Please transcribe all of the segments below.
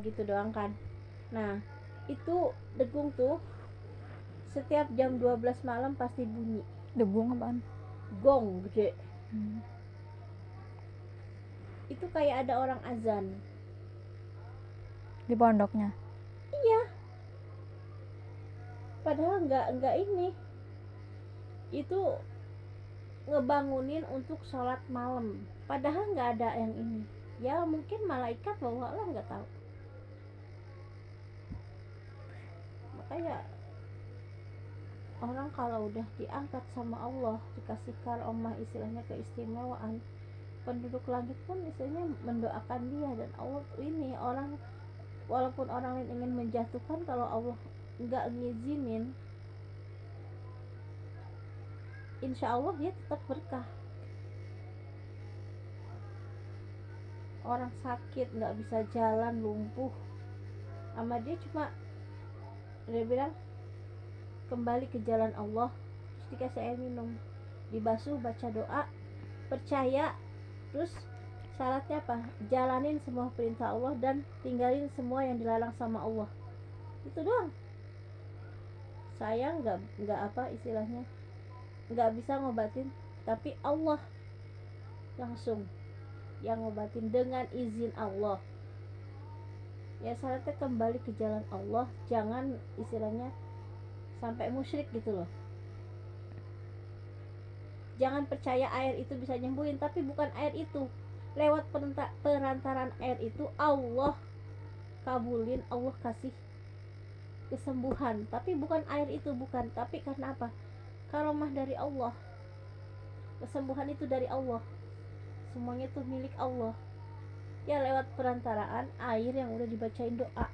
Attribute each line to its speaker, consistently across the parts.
Speaker 1: gitu doang kan. Nah itu degung tuh setiap jam 12 malam pasti bunyi.
Speaker 2: Degung apaan?
Speaker 1: Gong gede. Itu kayak ada orang azan
Speaker 2: Di pondoknya.
Speaker 1: iya, padahal nggak ini, itu ngebangunin untuk sholat malam, padahal nggak ada yang ini. Ya mungkin malaikat bawa lah, nggak tahu. Makanya orang kalau udah diangkat sama Allah, dikasih karomah, istilahnya keistimewaan, penduduk langit pun istilahnya mendoakan dia. Dan Allah ini orang, walaupun orang lain ingin menjatuhkan, kalau Allah nggak ngizinin, insya Allah dia tetap berkah. Orang sakit nggak bisa jalan, lumpuh, sama dia cuma dia bilang kembali ke jalan Allah, terus dikasih air minum, dibasuh, baca doa, percaya, terus syaratnya apa? Jalanin semua perintah Allah dan tinggalin semua yang dilarang sama Allah. Itu doang. Saya nggak apa istilahnya, nggak bisa ngobatin, tapi Allah langsung yang ngobatin dengan izin Allah. Ya syaratnya kembali ke jalan Allah, jangan istilahnya sampai musyrik gitu loh. Jangan percaya air itu bisa nyembuhin, tapi bukan air itu. Lewat perantaran air itu Allah kabulin, Allah kasih kesembuhan, tapi bukan air itu, bukan. Tapi karena apa? Karomah dari Allah, kesembuhan itu dari Allah, semuanya itu milik Allah. Ya lewat perantaraan air yang udah dibacain doa.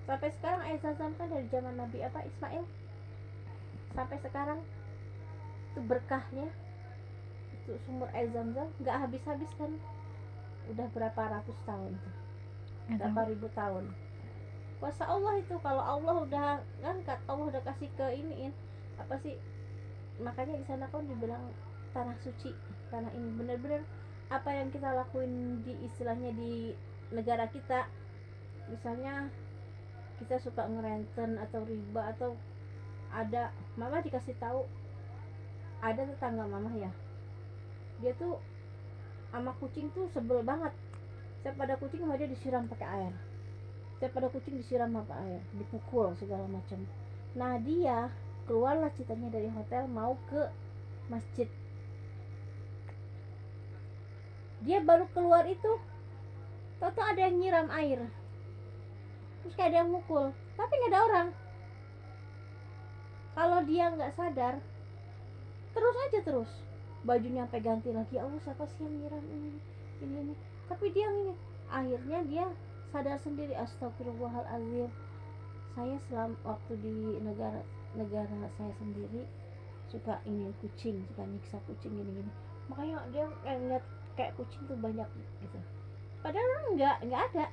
Speaker 1: Sampai sekarang air zam-zam kan dari zaman Nabi apa Ismail sampai sekarang itu berkahnya, itu sumur air zam-zam nggak habis-habis kan. Udah berapa ratus tahun tuh, berapa ribu tahun. Kuasa Allah itu, kalau Allah udah ngangkat, Allah udah kasih ke iniin apa sih, makanya di sana kan dibilang tanah suci, tanah ini bener-bener apa yang kita lakuin di istilahnya di negara kita. Misalnya kita suka ngerenten atau riba, atau ada mama dikasih tahu, ada tetangga mama ya, dia tuh sama kucing tuh sebel banget. Setiap ada kucing sama dia disiram pakai air, setiap ada kucing disiram pakai air, dipukul segala macam. Nah dia keluarlah ceritanya dari hotel mau ke masjid. Dia baru keluar itu, tau ada yang nyiram air, terus kayak ada yang mukul, tapi nggak ada orang. Kalau dia nggak sadar, terus aja terus bajunya sampai ganti lagi. Allah, siapa sih yang nyiram ini, tapi dia ini. Akhirnya dia sadar sendiri, astagfirullahaladzim, saya selama waktu di negara saya sendiri suka ingin kucing, suka nyiksa kucing gini. Makanya dia ngeliat kayak kucing tuh banyak gitu, padahal nggak ada.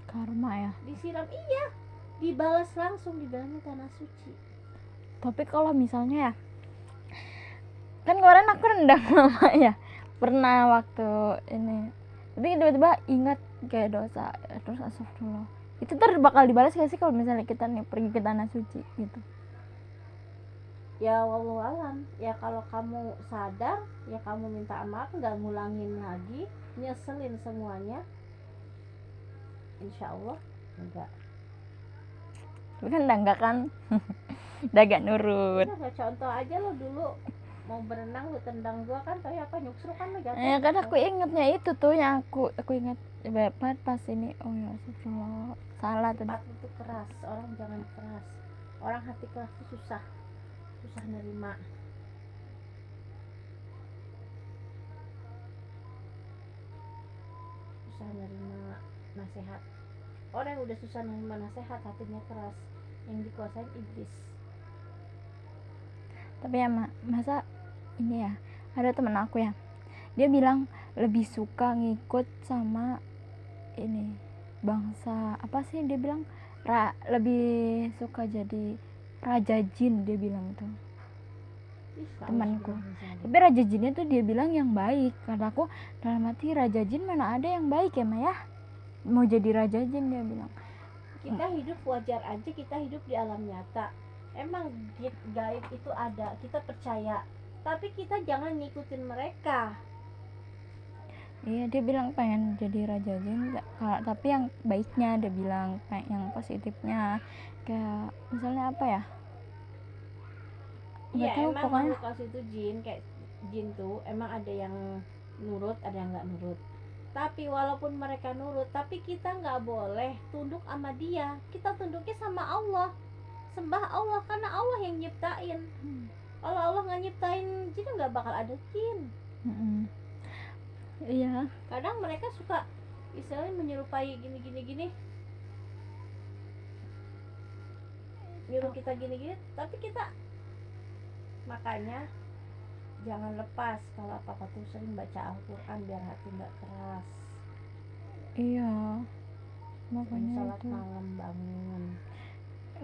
Speaker 2: Karma ya.
Speaker 1: Disiram, iya, dibalas langsung, dibilangnya tanah suci.
Speaker 2: Tapi kalau misalnya ya, kan kemarin aku rendang mama ya, pernah waktu ini, tapi tiba-tiba ingat kayak dosa, terus astagfirullah, itu bakal dibalas gak sih kalau misalnya kita nih pergi ke tanah suci gitu?
Speaker 1: Ya wallahu alam. Ya kalau kamu sadar, ya kamu minta maaf, nggak ngulangin lagi, nyeselin semuanya, insya Allah enggak.
Speaker 2: Tapi kan udah enggak kan. Udah gak nurut.
Speaker 1: Ya, contoh aja lo dulu mau berenang, lo tendang gua kan, tapi apa nyuksruk kan lo jatuh.
Speaker 2: Ya kan aku ingatnya itu tuh yang aku ingat pas ini. Oh ya astagfirullah, salah tadi.
Speaker 1: Hati itu keras, orang jangan keras. Orang hati keras itu susah nerima. Susah nerima nasihat. Orang yang udah susah nerima nasihat, hatinya keras, yang dikuasain iblis.
Speaker 2: Tapi ya masa ini ya, ada temen aku ya, dia bilang lebih suka ngikut sama ini bangsa apa sih, dia bilang lebih suka jadi raja jin, dia bilang tuh.
Speaker 1: Ih,
Speaker 2: temanku.
Speaker 1: auzubillahi.
Speaker 2: Tapi raja jinnya tuh dia bilang yang baik. Kataku dalam hati, raja jin mana ada yang baik ya Maya, mau jadi raja jin, dia bilang.
Speaker 1: Kita hidup wajar aja, kita hidup di alam nyata. Emang gaib itu ada, kita percaya, tapi kita jangan ngikutin mereka.
Speaker 2: Iya, dia bilang pengen jadi raja jin, tapi yang baiknya, dia bilang yang positifnya. Kayak misalnya apa ya, nggak
Speaker 1: Iya,
Speaker 2: tahu
Speaker 1: emang
Speaker 2: pokoknya.
Speaker 1: makhluk halus itu jin, kayak jin tuh emang ada yang nurut, ada yang nggak nurut. Tapi walaupun mereka nurut, tapi kita nggak boleh tunduk sama dia. Kita tunduknya sama Allah, sembah Allah, karena Allah yang nyiptain. Kalau Allah nggak nyiptain jin, nggak bakal ada jin.
Speaker 2: Iya,
Speaker 1: Kadang mereka suka istilahnya menyerupai gini, nyuruh kita gini, tapi kita, makanya jangan lepas kalau apa-apa tuh sering baca Al-Quran biar hati nggak keras.
Speaker 2: iya,
Speaker 1: Sering
Speaker 2: makanya
Speaker 1: sholat
Speaker 2: itu
Speaker 1: malam bangun.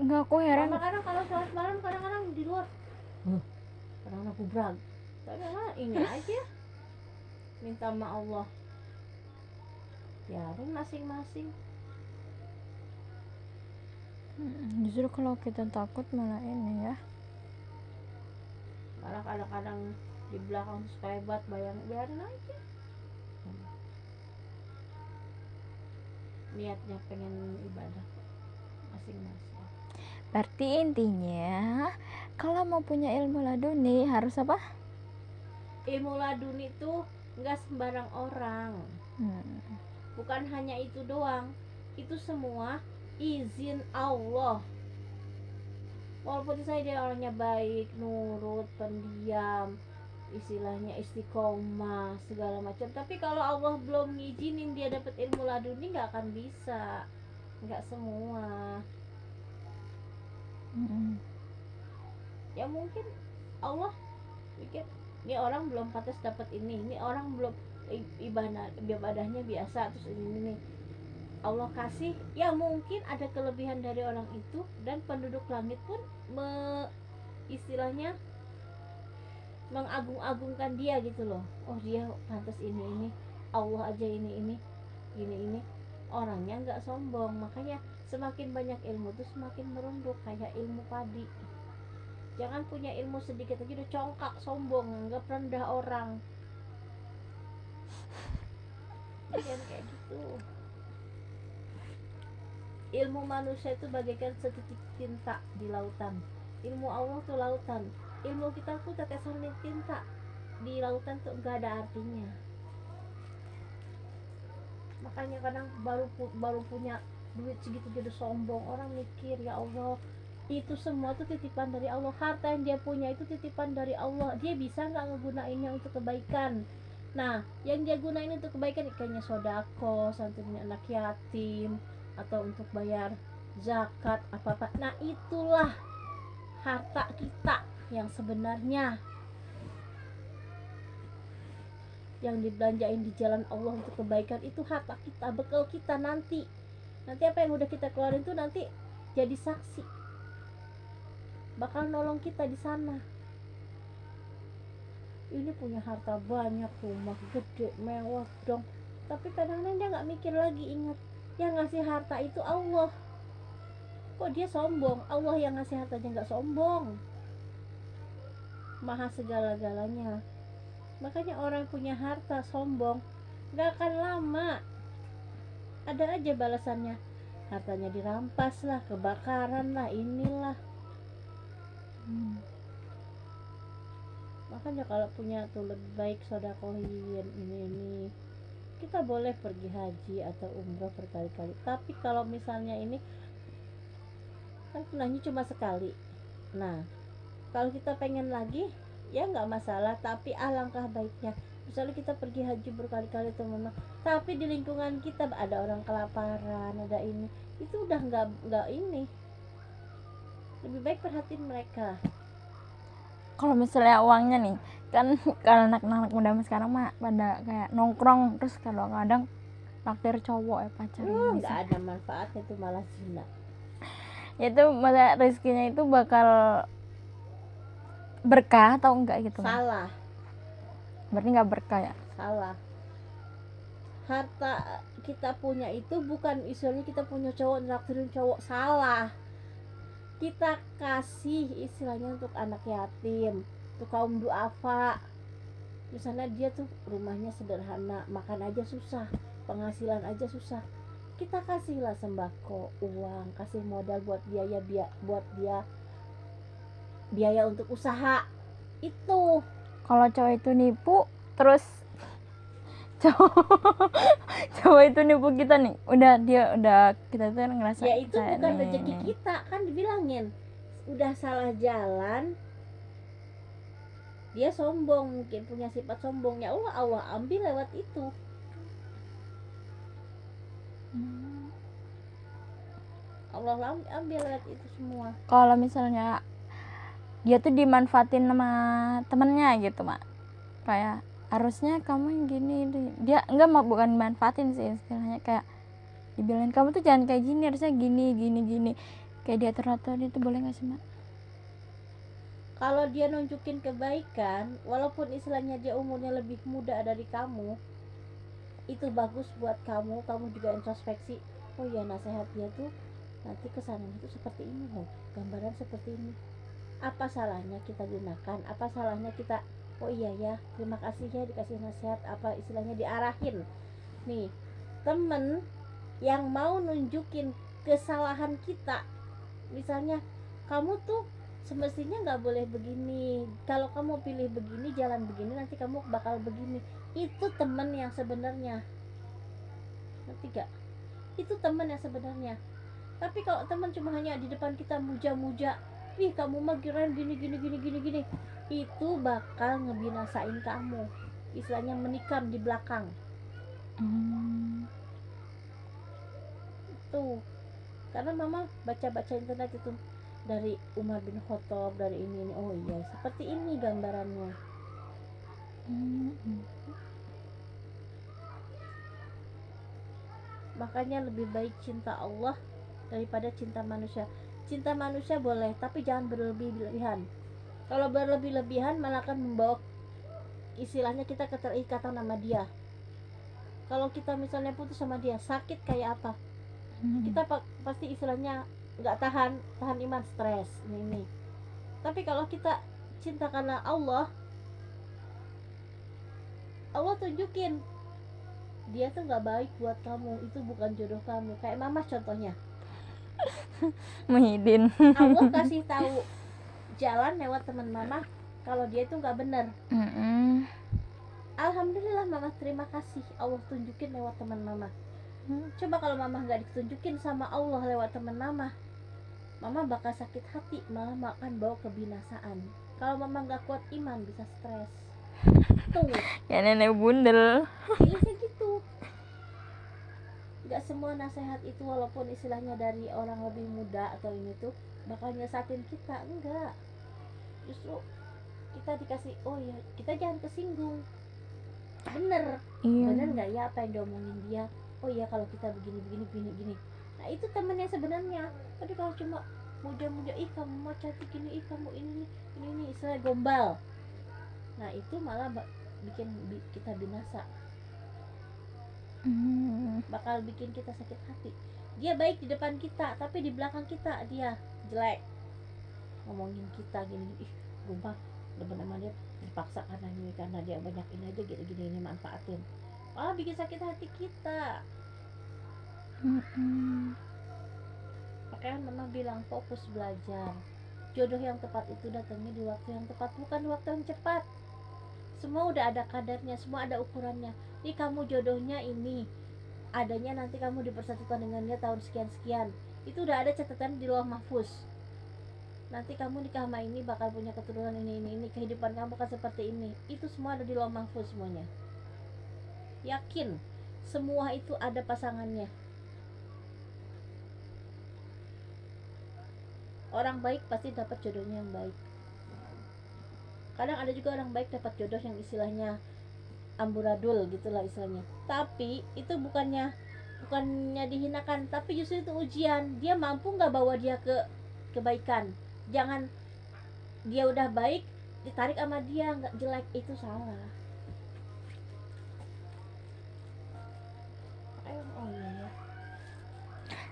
Speaker 2: nggak, aku heran.
Speaker 1: Kadang-kadang kalau sholat malam kadang-kadang di luar, kadang-kadang aku berag. Tapi ini aja minta sama Allah. Ya, ada masing-masing.
Speaker 2: Justru kalau kita takut malah ini ya.
Speaker 1: Malah kadang-kadang di belakang suka hebat, biarin aja. Niatnya pengen ibadah masing-masing.
Speaker 2: Berarti intinya kalau mau punya ilmu laduni harus apa?
Speaker 1: Ilmu laduni itu nggak sembarang orang. Bukan hanya itu doang, itu semua izin Allah. Walaupun saya dia orangnya baik, nurut, pendiam, istilahnya istiqomah segala macam, tapi kalau Allah belum ngizinin dia dapat ilmu laduni, nggak akan bisa. Nggak semua. Ya mungkin Allah pikir ini orang belum pantas dapat ini orang belum ibadahnya biasa, terus ini nih Allah kasih, ya mungkin ada kelebihan dari orang itu, dan penduduk langit pun istilahnya mengagung-agungkan dia gitu loh. Oh, dia pantas ini Allah aja ini orangnya nggak sombong. Makanya semakin banyak ilmu tuh semakin merunduk, kayak ilmu padi. Jangan punya ilmu sedikit aja udah congkak, sombong, nggak rendah orang. Jangan kayak gitu. Ilmu manusia itu bagaikan setitik tinta di lautan. Ilmu Allah tuh lautan. Ilmu kita tuh tetesan tinta di lautan tuh nggak ada artinya. Makanya kadang baru punya duit segitu jadi sombong. Orang mikir, ya Allah, itu semua tuh titipan dari Allah. Harta yang dia punya itu titipan dari Allah. Dia bisa nggak ngegunainnya untuk kebaikan? Nah, yang dia gunain untuk kebaikan kayaknya sodako, santunin anak yatim, atau untuk bayar zakat apa-apa. Nah, itulah harta kita yang sebenarnya, yang dibelanjain di jalan Allah untuk kebaikan. Itu harta kita, bekal kita nanti apa yang udah kita keluarin tuh nanti jadi saksi, bakal nolong kita di sana. Ini punya harta banyak, rumah gede, mewah dong, tapi kadang-kadang dia nggak mikir lagi. Ingat, yang ngasih harta itu Allah. Kok dia sombong? Allah yang ngasih hartanya nggak sombong, maha segala-galanya. Makanya orang punya harta sombong nggak akan lama, ada aja balasannya. Hartanya dirampas lah, kebakaran lah, inilah. Makanya kalau punya tuh lebih baik sodakohin ini. Kita boleh pergi haji atau umroh berkali-kali, tapi kalau misalnya ini kan punahnya cuma sekali. Nah, kalau kita pengen lagi ya nggak masalah, tapi alangkah baiknya misalnya kita pergi haji berkali-kali teman-teman, tapi di lingkungan kita ada orang kelaparan, ada ini, itu udah nggak ini. Lebih baik perhatiin mereka.
Speaker 2: Kalau misalnya uangnya nih kan, kalau anak-anak muda sekarang mah pada kayak nongkrong, terus kadang-kadang naktir cowok pacar
Speaker 1: Nggak ada manfaatnya, itu malah zina.
Speaker 2: itu masa rezekinya itu bakal berkah atau enggak gitu?
Speaker 1: Salah,
Speaker 2: Berarti nggak berkah ya?
Speaker 1: salah. Harta kita punya itu bukan istilahnya kita punya cowok naktirin cowok, salah. Kita kasih istilahnya untuk anak yatim, untuk kaum duafa. Misalnya dia tuh rumahnya sederhana, makan aja susah, penghasilan aja susah, kita kasihlah sembako, uang, kasih modal buat buat dia biaya untuk usaha itu.
Speaker 2: Kalau cowok itu nipu, terus cowok cowok itu nipu kita nih, udah kita tuh ngerasa
Speaker 1: Ya itu
Speaker 2: kayak
Speaker 1: bukan
Speaker 2: nih.
Speaker 1: rezeki kita, kan dibilangin udah salah jalan, dia sombong, mungkin punya sifat sombong, ya Allah ambil lewat itu. Allah ambil lewat itu semua.
Speaker 2: Kalau misalnya dia tuh dimanfaatin sama temennya gitu mak, kayak harusnya kamu yang gini, dia enggak, bukan manfaatin sih istilahnya, kayak dibilangin kamu tuh jangan kayak gini, harusnya gini gini gini, kayak dia teratur, itu boleh nggak sih mak?
Speaker 1: Kalau dia nunjukin kebaikan, walaupun istilahnya dia umurnya lebih muda dari kamu, itu bagus buat kamu juga introspeksi. Oh ya, nasihat dia tuh nanti kesannya itu seperti ini loh, gambaran seperti ini. Apa salahnya kita gunakan? Apa salahnya kita, oh iya ya, terima kasih ya dikasih nasihat, apa istilahnya diarahin. Nih, temen yang mau nunjukin kesalahan kita, misalnya kamu tuh semestinya nggak boleh begini, kalau kamu pilih begini, jalan begini, nanti kamu bakal begini. Itu temen yang sebenarnya, ngerti gak? Itu temen yang sebenarnya. Tapi kalau teman cuma hanya di depan kita muja-muja, ih kamu mah kirain gini, itu bakal ngebinasain kamu, istilahnya menikam di belakang. Tuh, karena mama baca-baca internet itu dari Umar bin Khattab, dari ini, oh iya seperti ini gambarannya. Makanya lebih baik cinta Allah daripada cinta manusia. Cinta manusia boleh, tapi jangan berlebih-lebihan. Kalau berlebih-lebihan malah akan membawa istilahnya kita keterikatan sama dia. Kalau kita misalnya putus sama dia, sakit kayak apa, kita pasti istilahnya nggak tahan iman, stres ini. Tapi kalau kita cinta karena Allah tunjukin dia tuh nggak baik buat kamu, itu bukan jodoh kamu. Kayak mama contohnya,
Speaker 2: Muhyiddin.
Speaker 1: Allah kasih tahu jalan lewat teman mama kalau dia itu nggak benar. Alhamdulillah mama terima kasih, Allah tunjukin lewat teman mama. Coba kalau mama nggak ditunjukin sama Allah lewat teman mama bakal sakit hati, malah makan bawa kebinasaan. Kalau mama nggak kuat iman, bisa stres. Tuh
Speaker 2: Ya nenek bundel.
Speaker 1: pilihnya gitu. Nggak semua nasihat itu walaupun istilahnya dari orang lebih muda atau ini tuh bakal nyesatin kita, enggak. Justru kita dikasih, oh ya kita jangan kesinggung, bener.
Speaker 2: Iya.
Speaker 1: Bener nggak ya apa yang diomongin dia? Oh iya kalau kita begini. Nah itu temen yang sebenarnya. Tapi kalau cuma muja-muja, ih kamu mah cantik gini, ih kamu ini istilah gombal, nah itu malah bikin kita binasa. Bakal bikin kita sakit hati. Dia baik di depan kita, tapi di belakang kita dia jelek, ngomongin kita gini, ih gombal, bener-bener dia dipaksa karena dia banyak ini aja, gini ini manfaatin, malah bikin sakit hati kita. Makanya mama bilang fokus belajar. Jodoh yang tepat itu datangnya di waktu yang tepat, bukan waktu yang cepat. Semua udah ada kadarnya, semua ada ukurannya. Nih kamu jodohnya ini, adanya nanti kamu dipersatukan dengannya tahun sekian-sekian. Itu udah ada catatan di Lauh Mahfuz. Nanti kamu nikah sama ini bakal punya keturunan ini, kehidupan kamu kan seperti ini. Itu semua ada di Lauh Mahfuz semuanya. Yakin, semua itu ada pasangannya. Orang baik pasti dapat jodohnya yang baik. Kadang ada juga orang baik dapat jodoh yang istilahnya amburadul gitulah istilahnya. Tapi itu bukannya dihinakan, tapi justru itu ujian. Dia mampu nggak bawa dia ke kebaikan. Jangan dia udah baik ditarik sama dia nggak jelek, itu salah. Oh iya.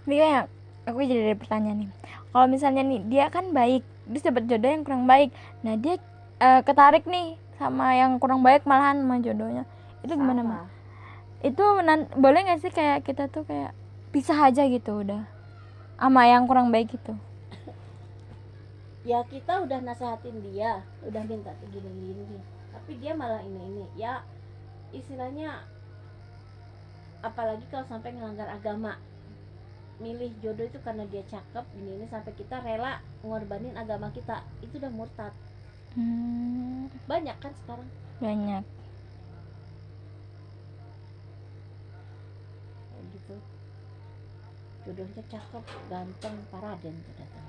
Speaker 2: Ini kayak aku jadi ada pertanyaan nih. Kalau misalnya nih dia kan baik, terus dapat jodoh yang kurang baik, nah dia ketarik nih sama yang kurang baik malahan sama jodohnya, itu gimana Mak?
Speaker 1: Salah.
Speaker 2: Itu boleh nggak sih kayak kita tuh kayak pisah aja gitu udah sama yang kurang baik itu?
Speaker 1: Ya kita udah nasehatin dia, udah minta gini, tapi dia malah ini ya, istilahnya apalagi kalau sampai melanggar agama, milih jodoh itu karena dia cakep ini sampai kita rela ngorbanin agama kita, itu udah murtad. Banyak kan sekarang.
Speaker 2: Banyak.
Speaker 1: Kayak gitu, jodohnya cakep, ganteng, paraden tuh datang.